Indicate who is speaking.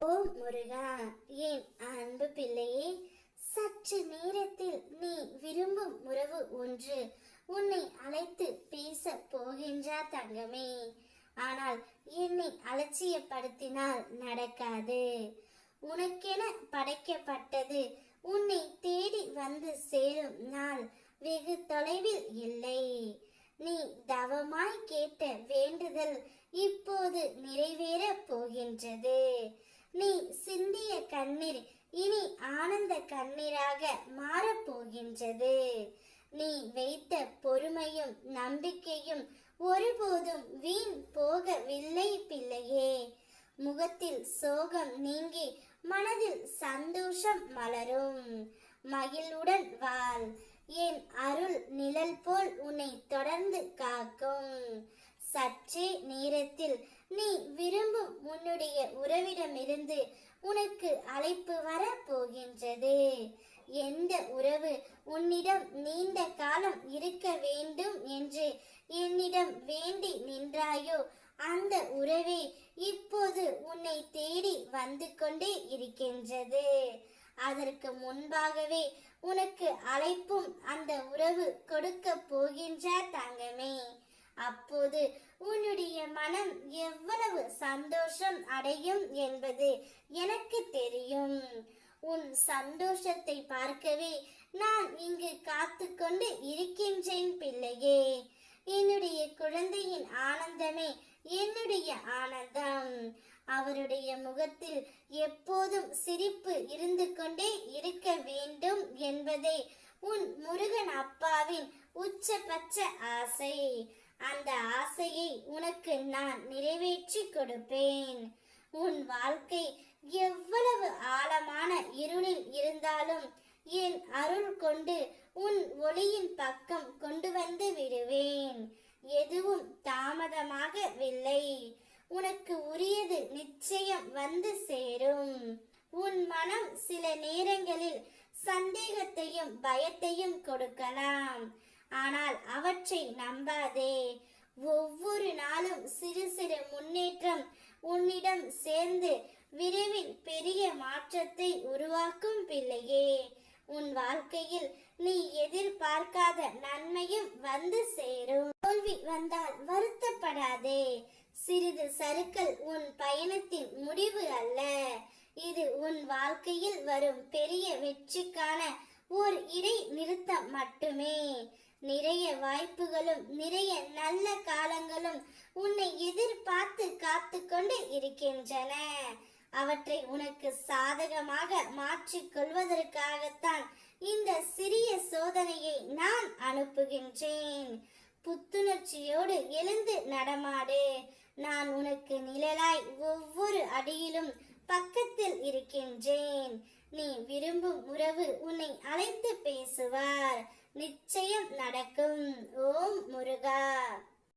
Speaker 1: ஓம் முருகா, என் அன்பு பிள்ளையே, சற்று நேரத்தில் நீ விரும்பும் உறவு ஒன்று உன்னை அழைத்து பேச போகின்றார் தங்கமே. ஆனால் என்னை அலட்சியப்படுத்தினால் நடக்காது. உனக்கென படைக்கப்பட்டது உன்னை தேடி வந்து சேரும் நாள் வெகு தொலைவில் இல்லை. நீ தவமாய் கேட்ட வேண்டுதல் இப்போது நிறைவேறப் போகின்றது. நீ சிந்திய கண்ணீர் இனி ஆனந்த கண்ணீராக மாறப்போகின்றது. நீ வைத்த பொறுமையும் நம்பிக்கையும் ஒருபோதும் வீண் போகவில்லை பிள்ளையே. முகத்தில் சோகம் நீங்கி மனதில் சந்தோஷம் மலரும். மகிழ்வுடன் வாழ். என் அருள் நிழல் போல் உன்னை தொடர்ந்து காக்கும். சற்றே நேரத்தில் நீ விரும்பும் உன்னுடைய உறவிடமிருந்து உனக்கு அழைப்பு வர போகின்றது. எந்த உறவு உன்னிடம் நீண்ட காலம் இருக்க வேண்டும் என்று என்னிடம் வேண்டி நின்றாயோ அந்த உறவே இப்போது உன்னை தேடி வந்து கொண்டே இருக்கின்றது. அதற்கு முன்பாகவே உனக்கு அழைப்பும் அந்த உறவு கொடுக்க போகின்றார் தங்கமே. அப்போது உன்னுடைய மனம் எவ்வளவு சந்தோஷம் அடையும் என்பது எனக்கு தெரியும். உன் சந்தோஷத்தை பார்க்கவே நான் இங்கு காத்து கொண்டு இருக்கின்றேன் பிள்ளையே. என்னுடைய குழந்தையின் ஆனந்தமே என்னுடைய ஆனந்தம். அவருடைய முகத்தில் எப்போதும் சிரிப்பு இருந்து கொண்டே இருக்க வேண்டும் என்பதே உன் முருகன் அப்பாவின் உச்சபட்ச ஆசை. அந்த ஆசையை உனக்கு நான் நிறைவேற்றி கொடுப்பேன். உன் வாழ்க்கை எவ்வளவு ஆழமான இருளில் இருந்தாலும் என் அருள் கொண்டு உன் ஒளியின் பக்கம் கொண்டு வந்து விடுவேன். எதுவும் தாமதமாகவில்லை. உனக்கு உரியது நிச்சயம் வந்து சேரும். உன் மனம் சில நேரங்களில் சந்தேகத்தையும் பயத்தையும் கொடுக்கலாம். ஆனால் அவற்றை நம்பாதே. ஒவ்வொரு நாளும் சிறு சிறு முன்னேற்றம் உன்னிடம் சேர்ந்து விரைவில் பெரிய மாற்றத்தை உருவாக்கும் பிள்ளையே. உன் வாழ்க்கையில் நீ எதிர்பார்க்காத நன்மையும் வந்து சேரும். தோல்வி வந்தால் வருத்தப்படாதே. சிறிது சறுக்கல் உன் பயணத்தின் முடிவு அல்ல. இது உன் வாழ்க்கையில் வரும் பெரிய வெற்றிக்கான ஓர் இடை நிறுத்தம் மட்டுமே. நிறைய வாய்ப்புகளும் நிறைய நல்ல காலங்களும் உன்னை எதிர்பார்த்து காத்து கொண்டு இருக்கின்றன. அவற்றை உனக்கு சாதகமாக மாற்றிக் கொள்வதற்காகத்தான் இந்த சிறிய சோதனையை நான் அனுப்புகின்றேன். புத்துணர்ச்சியோடு எழுந்து நடமாடு. நான் உனக்கு நிழலாய் ஒவ்வொரு அடியிலும் பக்கத்தில் இருக்கின்றேன். நீ விரும்பும் உறவு உன்னை அழைத்து பேசுவார். நிச்சயம் நடக்கும். ஓம் முருகா.